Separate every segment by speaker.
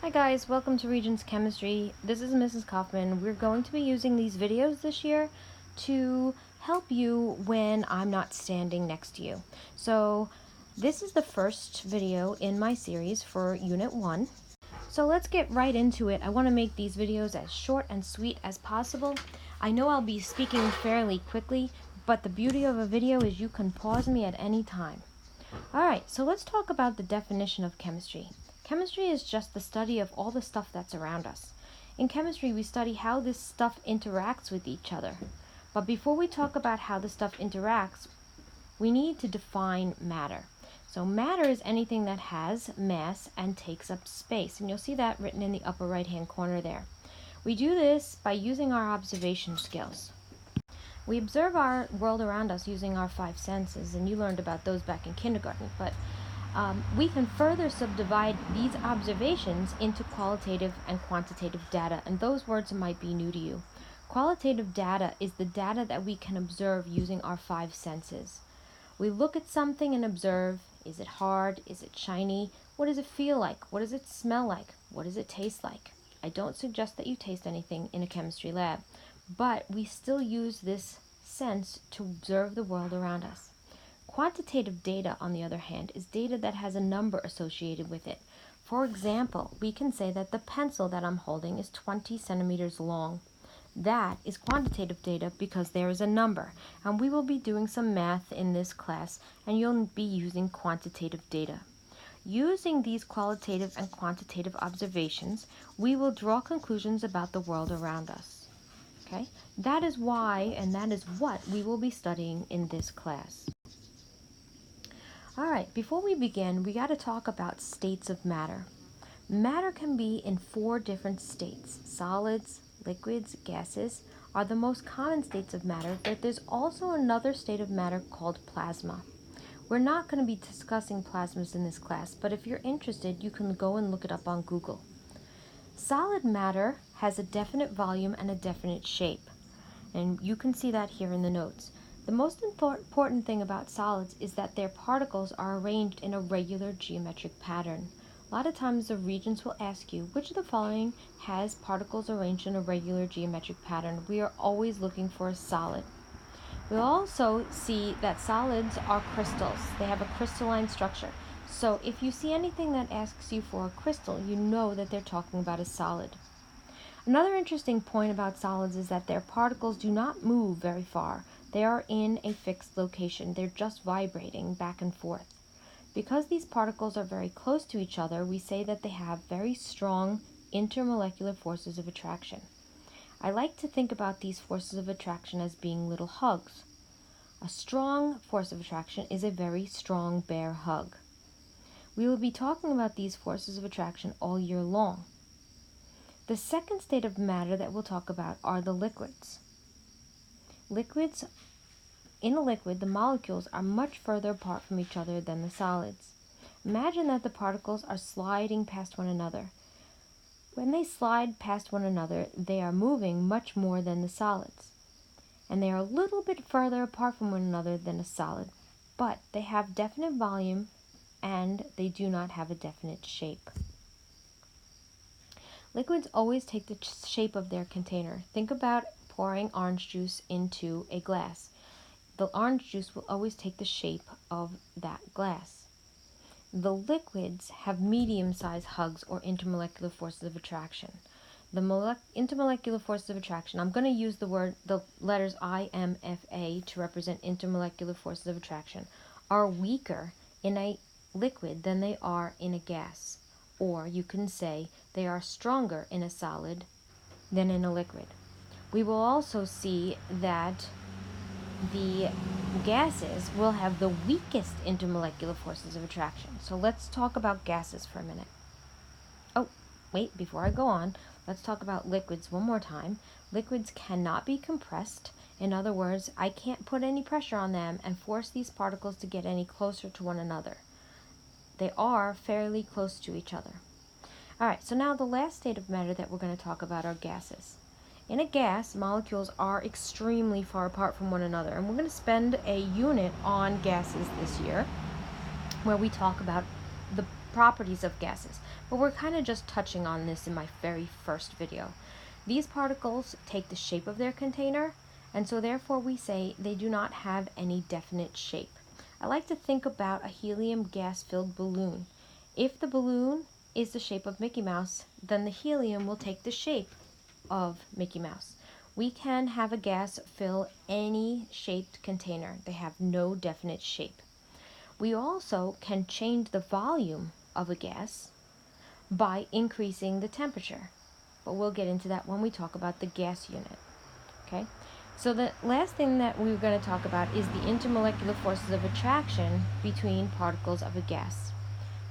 Speaker 1: Hi guys, welcome to Regents Chemistry. This is Mrs. Kaufman. We're going to be using these videos this year to help you when I'm not standing next to you. So this is the first video in my series for Unit 1. So let's get right into it. I want to make these videos as short and sweet as possible. I know I'll be speaking fairly quickly, but the beauty of a video is you can pause me at any time. Alright, so let's talk about the definition of chemistry. Chemistry is just the study of all the stuff that's around us. In chemistry, we study how this stuff interacts with each other. But before we talk about how the stuff interacts, we need to define matter. So matter is anything that has mass and takes up space. And you'll see that written in the upper right-hand corner there. We do this by using our observation skills. We observe our world around us using our five senses, and you learned about those back in kindergarten, but we can further subdivide these observations into qualitative and quantitative data, and those words might be new to you. Qualitative data is the data that we can observe using our five senses. We look at something and observe, is it hard, is it shiny, what does it feel like, what does it smell like, what does it taste like? I don't suggest that you taste anything in a chemistry lab, but we still use this sense to observe the world around us. Quantitative data, on the other hand, is data that has a number associated with it. For example, we can say that the pencil that I'm holding is 20 centimeters long. That is quantitative data because there is a number, and we will be doing some math in this class, and you'll be using quantitative data. Using these qualitative and quantitative observations, we will draw conclusions about the world around us. Okay? That is why, and that is what we will be studying in this class. Alright, before we begin, we got to talk about states of matter. Matter can be in 4 different states. Solids, liquids, gases are the most common states of matter, but there's also another state of matter called plasma. We're not going to be discussing plasmas in this class, but if you're interested, you can go and look it up on Google. Solid matter has a definite volume and a definite shape, and you can see that here in the notes. The most important thing about solids is that their particles are arranged in a regular geometric pattern. A lot of times the regents will ask you, which of the following has particles arranged in a regular geometric pattern? We are always looking for a solid. We'll also see that solids are crystals. They have a crystalline structure. So if you see anything that asks you for a crystal, you know that they're talking about a solid. Another interesting point about solids is that their particles do not move very far. They are in a fixed location. They're just vibrating back and forth. Because these particles are very close to each other, we say that they have very strong intermolecular forces of attraction. I like to think about these forces of attraction as being little hugs. A strong force of attraction is a very strong bear hug. We will be talking about these forces of attraction all year long. The second state of matter that we'll talk about are the liquids. In a liquid, the molecules are much further apart from each other than the solids. Imagine that the particles are sliding past one another. When they slide past one another, they are moving much more than the solids. And they are a little bit further apart from one another than a solid, but they have definite volume and they do not have a definite shape. Liquids always take the shape of their container. Think about pouring orange juice into a glass. The orange juice will always take the shape of that glass. The liquids have medium-sized hugs or intermolecular forces of attraction. The intermolecular forces of attraction, I'm going to use the letters IMFA to represent intermolecular forces of attraction, are weaker in a liquid than they are in a gas. Or you can say they are stronger in a solid than in a liquid. We will also see that the gases will have the weakest intermolecular forces of attraction. So let's talk about gases for a minute. Oh, wait, before I go on, let's talk about liquids one more time. Liquids cannot be compressed. In other words, I can't put any pressure on them and force these particles to get any closer to one another. They are fairly close to each other. Alright, so now the last state of matter that we're going to talk about are gases. In a gas, molecules are extremely far apart from one another, and we're going to spend a unit on gases this year where we talk about the properties of gases, but we're kind of just touching on this in my very first video. These particles take the shape of their container, and so therefore we say they do not have any definite shape. I like to think about a helium gas-filled balloon. If the balloon is the shape of Mickey Mouse, then the helium will take the shape of Mickey Mouse. We can have a gas fill any shaped container. They have no definite shape. We also can change the volume of a gas by increasing the temperature, but we'll get into that when we talk about the gas unit. Okay? So the last thing that we're going to talk about is the intermolecular forces of attraction between particles of a gas.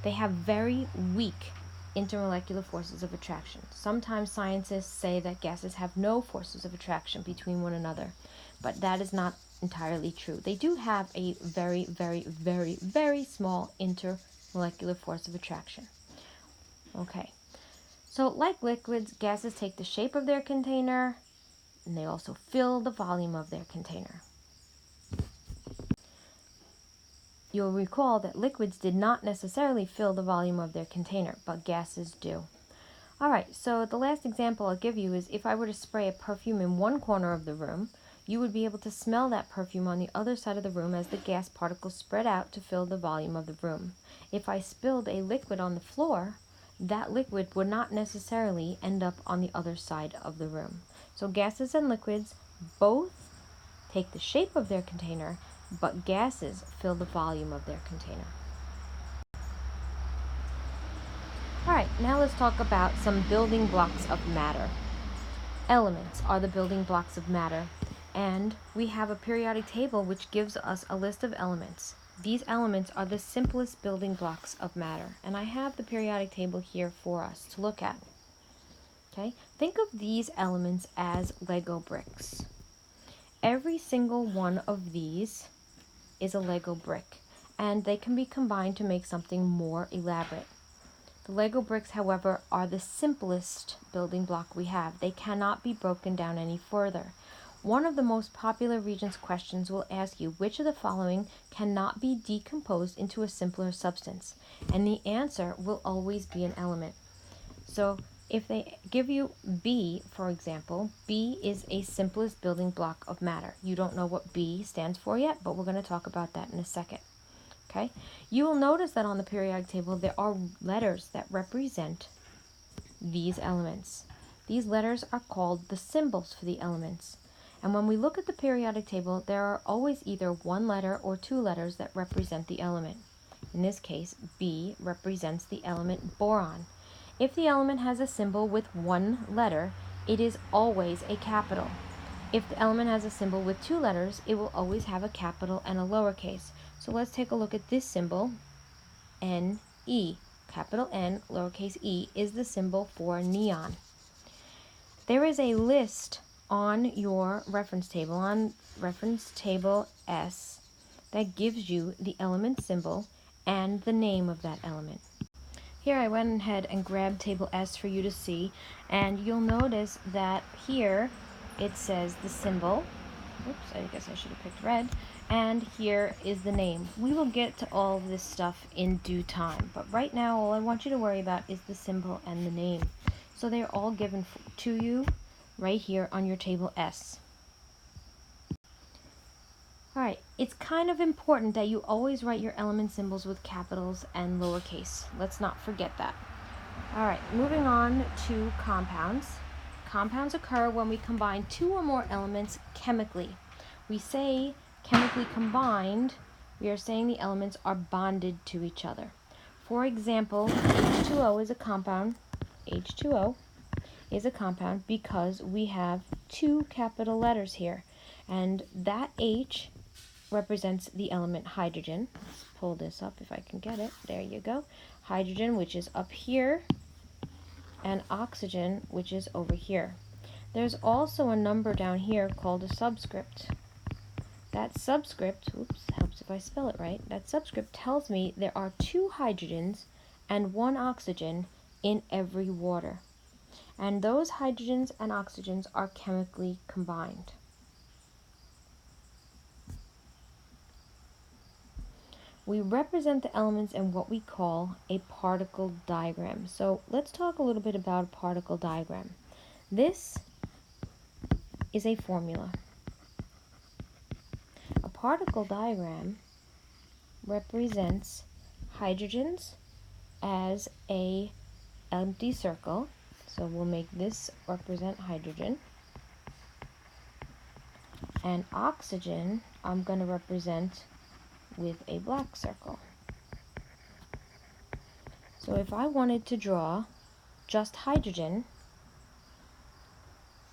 Speaker 1: They have very weak intermolecular forces of attraction. Sometimes scientists say that gases have no forces of attraction between one another, but that is not entirely true. They do have a very, very, very, very small intermolecular force of attraction. Okay, so like liquids, gases take the shape of their container, and they also fill the volume of their container. You'll recall that liquids did not necessarily fill the volume of their container, but gases do. Alright, so the last example I'll give you is if I were to spray a perfume in one corner of the room, you would be able to smell that perfume on the other side of the room as the gas particles spread out to fill the volume of the room. If I spilled a liquid on the floor, that liquid would not necessarily end up on the other side of the room. So gases and liquids both take the shape of their container, but gases fill the volume of their container. Alright, now let's talk about some building blocks of matter. Elements are the building blocks of matter, and we have a periodic table which gives us a list of elements. These elements are the simplest building blocks of matter, and I have the periodic table here for us to look at. Okay? Think of these elements as Lego bricks. Every single one of these is a Lego brick, and they can be combined to make something more elaborate. The Lego bricks, however, are the simplest building block we have. They cannot be broken down any further. One of the most popular Regents questions will ask you which of the following cannot be decomposed into a simpler substance, and the answer will always be an element. So if they give you B, for example, B is a simplest building block of matter. You don't know what B stands for yet, but we're going to talk about that in a second. Okay? You will notice that on the periodic table there are letters that represent these elements. These letters are called the symbols for the elements. And when we look at the periodic table, there are always either one letter or two letters that represent the element. In this case, B represents the element boron. If the element has a symbol with one letter, it is always a capital. If the element has a symbol with two letters, it will always have a capital and a lowercase. So let's take a look at this symbol, Ne. Capital N, lowercase e, is the symbol for neon. There is a list on your reference table, on reference table S, that gives you the element symbol and the name of that element. Here I went ahead and grabbed table S for you to see, and you'll notice that here it says the symbol. Oops, I guess I should have picked red. And here is the name. We will get to all of this stuff in due time, but right now all I want you to worry about is the symbol and the name. So they're all given to you right here on your table S. Alright, it's kind of important that you always write your element symbols with capitals and lowercase. Let's not forget that. Alright, moving on to compounds. Compounds occur when we combine two or more elements chemically. We say chemically combined, we are saying the elements are bonded to each other. For example, H2O is a compound. H2O is a compound because we have two capital letters here. And that H represents the element hydrogen. Let's pull this up if I can get it. There you go. Hydrogen, which is up here, and oxygen, which is over here. There's also a number down here called a subscript. That subscript, oops, helps if I spell it right, that subscript tells me there are two hydrogens and one oxygen in every water. And those hydrogens and oxygens are chemically combined. we represent the elements in what we call a particle diagram. So let's talk a little bit about a particle diagram. This is a formula. A particle diagram represents hydrogens as a empty circle. So we'll make this represent hydrogen. And oxygen I'm going to represent with a black circle. So if I wanted to draw just hydrogen,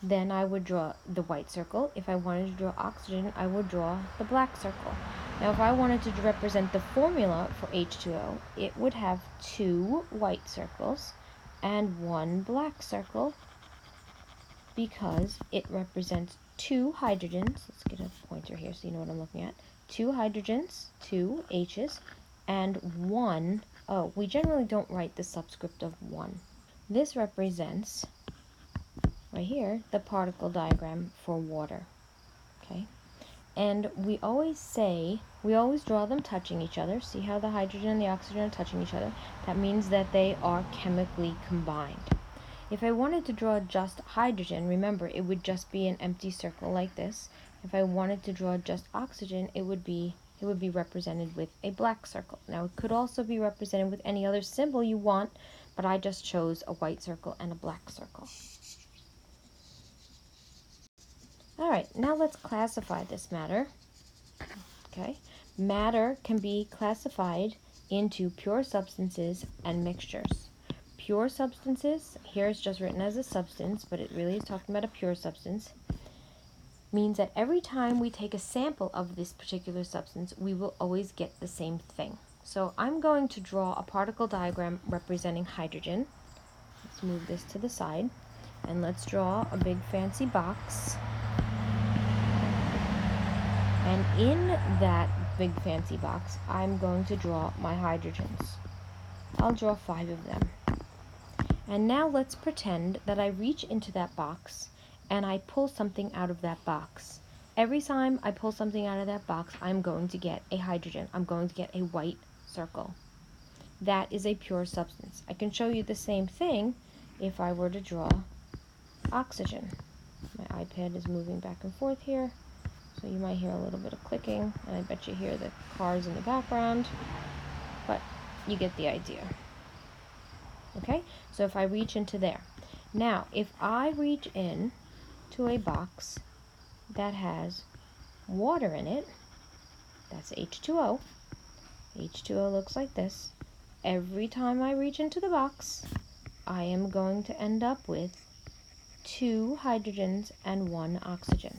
Speaker 1: then I would draw the white circle. If I wanted to draw oxygen, I would draw the black circle. Now if I wanted to represent the formula for H2O, it would have 2 white circles and 1 black circle because it represents 2 hydrogens. Let's get a pointer here so you know what I'm looking at. 2 hydrogens, 2 H's, and 1 O. We generally don't write the subscript of 1. This represents, right here, the particle diagram for water. Okay? And we always draw them touching each other. See how the hydrogen and the oxygen are touching each other? That means that they are chemically combined. If I wanted to draw just hydrogen, remember, it would just be an empty circle like this. If I wanted to draw just oxygen, it would be represented with a black circle. Now, it could also be represented with any other symbol you want, but I just chose a white circle and a black circle. All right, now let's classify this matter. Okay, matter can be classified into pure substances and mixtures. Pure substances, here it's just written as a substance, but it really is talking about a pure substance, means that every time we take a sample of this particular substance, we will always get the same thing. So I'm going to draw a particle diagram representing hydrogen. Let's move this to the side, and let's draw a big fancy box. And in that big fancy box, I'm going to draw my hydrogens. I'll draw 5 of them. And now let's pretend that I reach into that box and I pull something out of that box. Every time I pull something out of that box, I'm going to get a hydrogen. I'm going to get a white circle. That is a pure substance. I can show you the same thing if I were to draw oxygen. My iPad is moving back and forth here, so you might hear a little bit of clicking, and I bet you hear the cars in the background, but you get the idea. Okay, so if I reach into there. Now, if I reach in to a box that has water in it, that's H2O. H2O looks like this. Every time I reach into the box, I am going to end up with 2 hydrogens and 1 oxygen.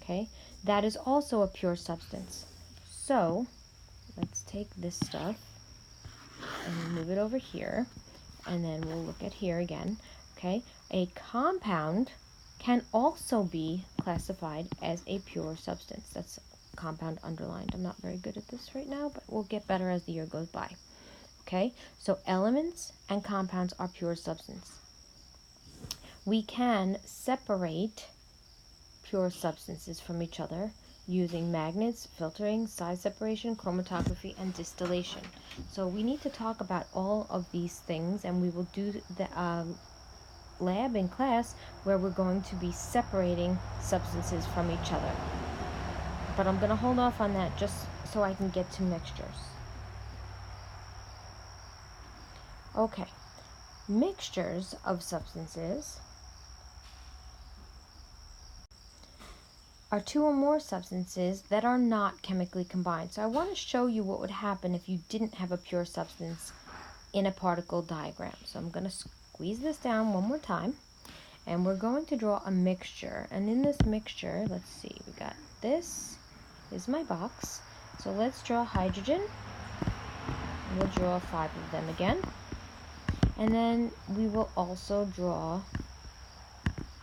Speaker 1: Okay, that is also a pure substance. So, let's take this stuff and move it over here. And then we'll look at here again. Okay, a compound can also be classified as a pure substance. That's compound underlined. I'm not very good at this right now, but we'll get better as the year goes by. Okay, so elements and compounds are pure substance. We can separate pure substances from each other using magnets, filtering, size separation, chromatography, and distillation. So we need to talk about all of these things, and we will do the lab in class where we're going to be separating substances from each other. But I'm going to hold off on that just so I can get to mixtures. Okay, mixtures of substances are 2 or more substances that are not chemically combined. So I want to show you what would happen if you didn't have a pure substance in a particle diagram. So I'm going to squeeze this down one more time, and we're going to draw a mixture. And in this mixture, let's see, we got this is my box. So let's draw hydrogen. We'll draw 5 of them again. And then we will also draw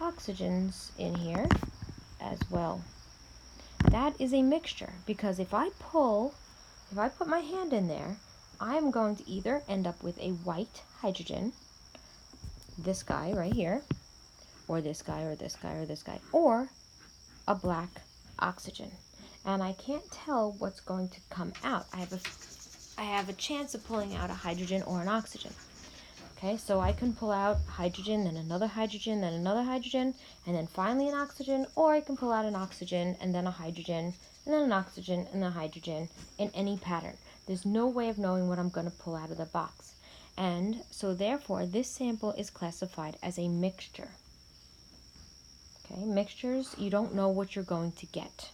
Speaker 1: oxygens in here as well. That is a mixture, because if I put my hand in there, I am going to either end up with a white hydrogen, this guy right here, or this guy, or this guy, or this guy, or a black oxygen. and I can't tell what's going to come out. I have a chance of pulling out a hydrogen or an oxygen. Okay, so I can pull out hydrogen, then another hydrogen, then another hydrogen, and then finally an oxygen, or I can pull out an oxygen, and then a hydrogen, and then an oxygen, and a hydrogen, in any pattern. There's no way of knowing what I'm going to pull out of the box. And so therefore, this sample is classified as a mixture. Okay, mixtures, you don't know what you're going to get.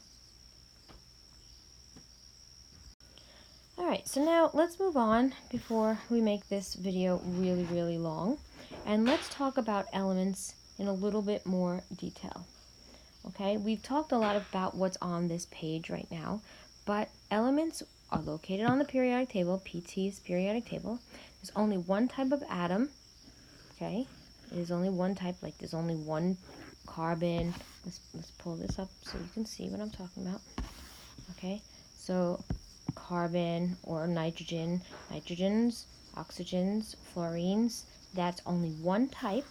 Speaker 1: Alright, so now let's move on before we make this video really, really long. And let's talk about elements in a little bit more detail. Okay, we've talked a lot about what's on this page right now, but elements are located on the periodic table. PT is periodic table. There's only one type of atom. Okay, there's only one type, like there's only one carbon. Let's pull this up so you can see what I'm talking about. Okay, so carbon or nitrogen, nitrogens, oxygens, fluorines, that's only one type.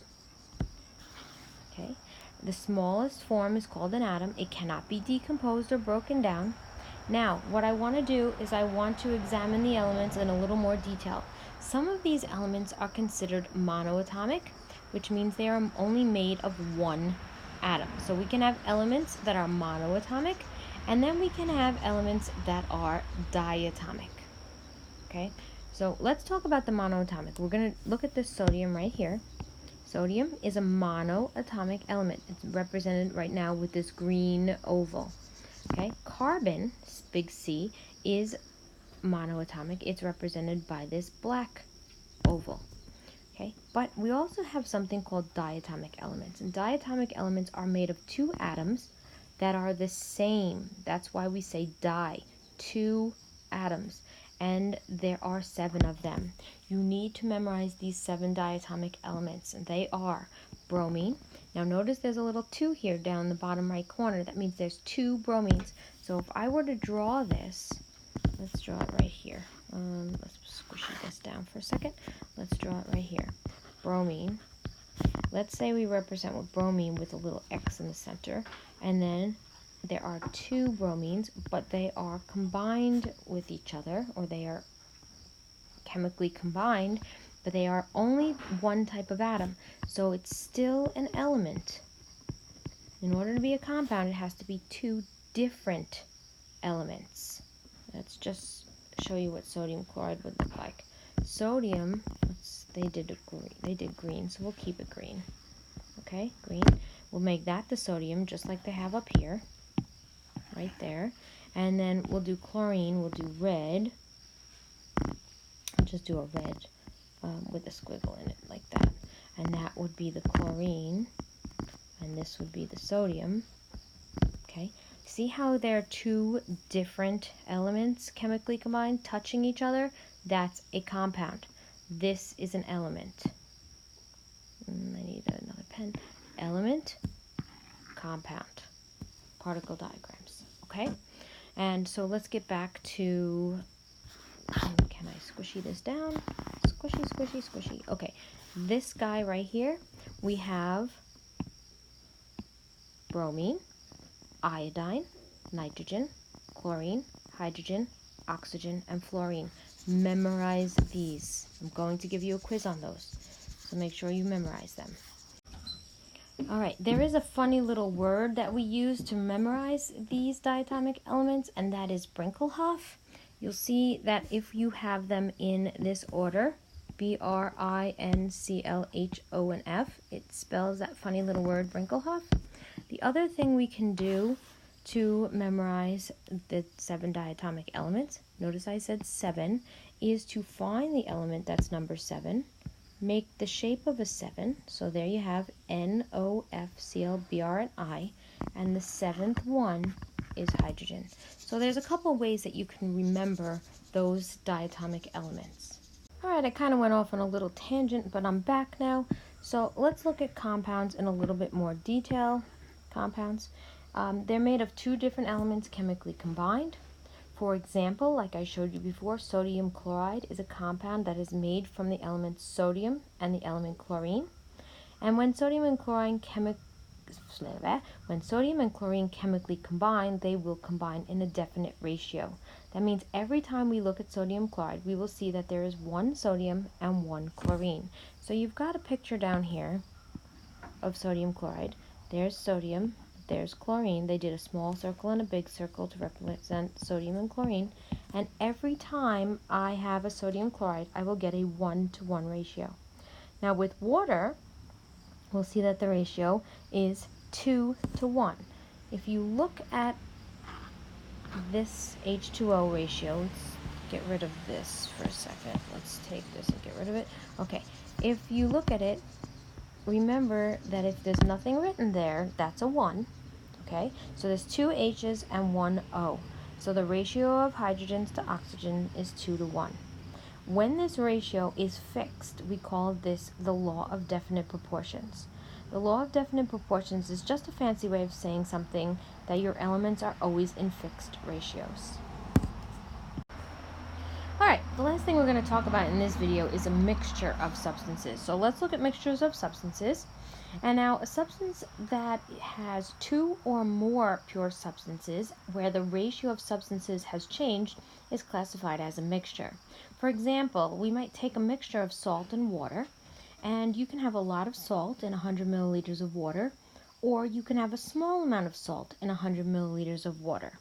Speaker 1: Okay, the smallest form is called an atom. It cannot be decomposed or broken down. Now, what I want to do is I want to examine the elements in a little more detail. Some of these elements are considered monoatomic, which means they are only made of one atom. So we can have elements that are monoatomic, and then we can have elements that are diatomic. Okay, so let's talk about the monoatomic. We're going to look at this sodium right here. Sodium is a monoatomic element. It's represented right now with this green oval. Okay, carbon, big C, is monoatomic. It's represented by this black oval. Okay, but we also have something called diatomic elements. And diatomic elements are made of two atoms that are the same. That's why we say di, two atoms. And there are 7 of them. You need to memorize these 7 diatomic elements, and they are bromine. Now notice there's a little 2 here down in the bottom right corner. That means there's 2 bromines. So if I were to draw this, let's draw it right here. Let's squishy this down for a second. Let's draw it right here. Bromine. Let's say we represent with bromine with a little X in the center, and then there are 2 bromines, but they are combined with each other, or they are chemically combined, but they are only one type of atom. So it's still an element. In order to be a compound, it has to be 2 different elements. Let's just show you what sodium chloride would look like. Sodium, they did green, so we'll keep it green. Okay, green. We'll make that the sodium, just like they have up here. Right there. And then we'll do chlorine, we'll do red. I'll just do a red with a squiggle in it, like that. And that would be the chlorine, and this would be the sodium. Okay, see how they're 2 different elements chemically combined, touching each other? That's a compound. This is an element. I need another pen. Element, compound, particle diagrams. Okay, and so let's get back to, can I squishy this down? Squishy, squishy, squishy. Okay, this guy right here, we have bromine, iodine, nitrogen, chlorine, hydrogen, oxygen, and fluorine. Memorize these. I'm going to give you a quiz on those, so make sure you memorize them. Alright, there is a funny little word that we use to memorize these diatomic elements, and that is Brinkelhoff. You'll see that if you have them in this order, B-R-I-N-C-L-H-O-N-F, it spells that funny little word, Brinkelhoff. The other thing we can do to memorize the 7 diatomic elements, notice I said 7, is to find the element that's number 7, make the shape of a 7, so there you have N-O-F-C-L-B-R-N-I, and the 7th one is hydrogen. So there's a couple ways that you can remember those diatomic elements. Alright, I kind of went off on a little tangent, but I'm back now. So let's look at compounds in a little bit more detail. Compounds. They're made of 2 different elements chemically combined. For example, like I showed you before, sodium chloride is a compound that is made from the element sodium and the element chlorine. And when sodium and chlorine when sodium and chlorine chemically combine, they will combine in a definite ratio. That means every time we look at sodium chloride, we will see that there is one sodium and one chlorine. So you've got a picture down here of sodium chloride. There's sodium, there's chlorine. They did a small circle and a big circle to represent sodium and chlorine. And every time I have a sodium chloride, I will get a 1-to-1 ratio. Now with water, we'll see that the ratio is 2-to-1. If you look at this H2O ratio, let's get rid of this for a second. Let's take this and get rid of it. Okay, if you look at it, remember that if there's nothing written there, that's a 1. Okay, so there's 2 H's and 1 O. So the ratio of hydrogens to oxygen is 2-to-1. When this ratio is fixed, we call this the law of definite proportions. The law of definite proportions is just a fancy way of saying something that your elements are always in fixed ratios. Alright, the last thing we're going to talk about in this video is a mixture of substances. So let's look at mixtures of substances. And now a substance that has 2 or more pure substances where the ratio of substances has changed is classified as a mixture. For example, we might take a mixture of salt and water, and you can have a lot of salt in 100 milliliters of water, or you can have a small amount of salt in 100 milliliters of water.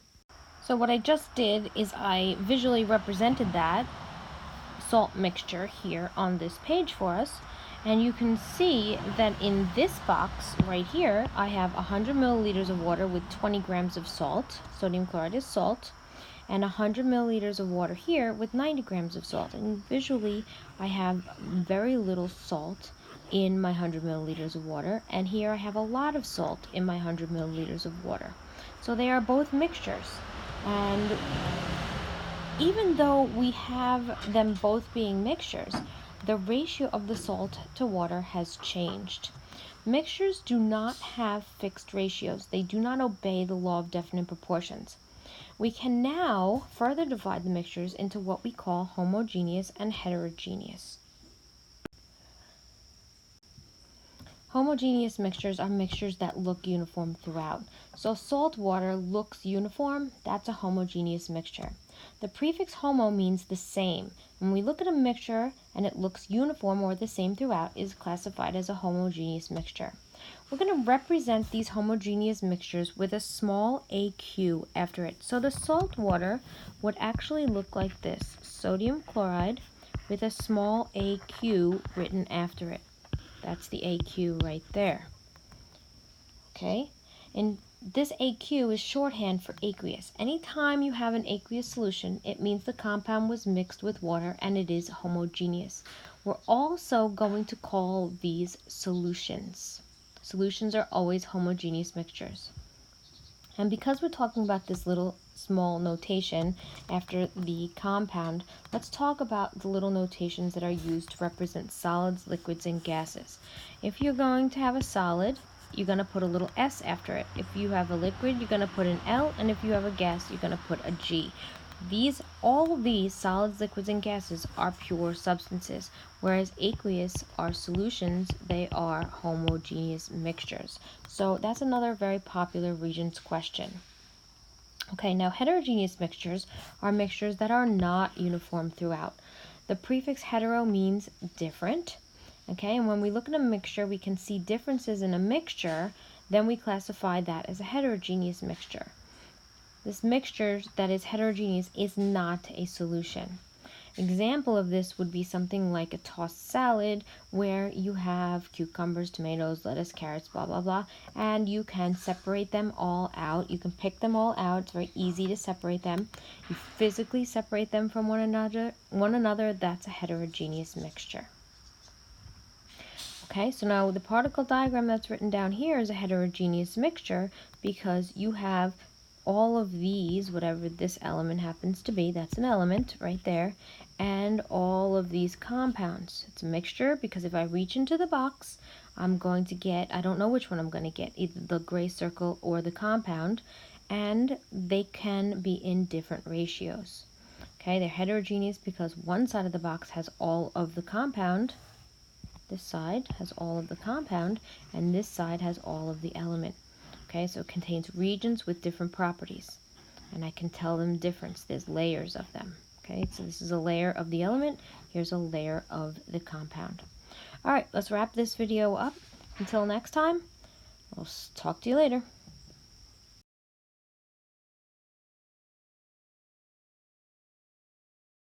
Speaker 1: So what I just did is I visually represented that salt mixture here on this page for us. And you can see that in this box right here, I have 100 milliliters of water with 20 grams of salt. Sodium chloride is salt. And 100 milliliters of water here with 90 grams of salt. And visually, I have very little salt in my 100 milliliters of water. And here I have a lot of salt in my 100 milliliters of water. So they are both mixtures. And even though we have them both being mixtures, the ratio of the salt to water has changed. Mixtures do not have fixed ratios. They do not obey the law of definite proportions. We can now further divide the mixtures into what we call homogeneous and heterogeneous. Homogeneous mixtures are mixtures that look uniform throughout. So salt water looks uniform, that's a homogeneous mixture. The prefix homo means the same. When we look at a mixture and it looks uniform or the same throughout, it is classified as a homogeneous mixture. We're going to represent these homogeneous mixtures with a small AQ after it. So the salt water would actually look like this: sodium chloride with a small AQ written after it. That's the AQ right there. Okay, and this AQ is shorthand for aqueous. Anytime you have an aqueous solution, it means the compound was mixed with water and it is homogeneous. We're also going to call these solutions. Solutions are always homogeneous mixtures. And because we're talking about this little small notation after the compound, let's talk about the little notations that are used to represent solids, liquids, and gases. If you're going to have a solid, you're going to put a little S after it. If you have a liquid, you're going to put an L, and if you have a gas, you're going to put a G. All of these solids, liquids, and gases are pure substances, whereas aqueous are solutions. They are homogeneous mixtures. So that's another very popular Regents question. Okay, now heterogeneous mixtures are mixtures that are not uniform throughout. The prefix hetero means different. Okay, and when we look at a mixture, we can see differences in a mixture, then we classify that as a heterogeneous mixture. This mixture that is heterogeneous is not a solution. Example of this would be something like a tossed salad where you have cucumbers, tomatoes, lettuce, carrots, blah, blah, blah, and you can separate them all out. You can pick them all out. It's very easy to separate them. You physically separate them from one another. That's a heterogeneous mixture. Okay, so now the particle diagram that's written down here is a heterogeneous mixture because you have all of these, whatever this element happens to be, that's an element right there, and all of these compounds. It's a mixture because if I reach into the box, I'm going to get, I don't know which one I'm going to get, either the gray circle or the compound, and they can be in different ratios. Okay, they're heterogeneous because one side of the box has all of the compound, This side has all of the compound, and this side has all of the element. Okay, so it contains regions with different properties, and I can tell them difference. There's layers of them. Okay, so this is a layer of the element. Here's a layer of the compound. All right, let's wrap this video up. Until next time, I'll talk to you later.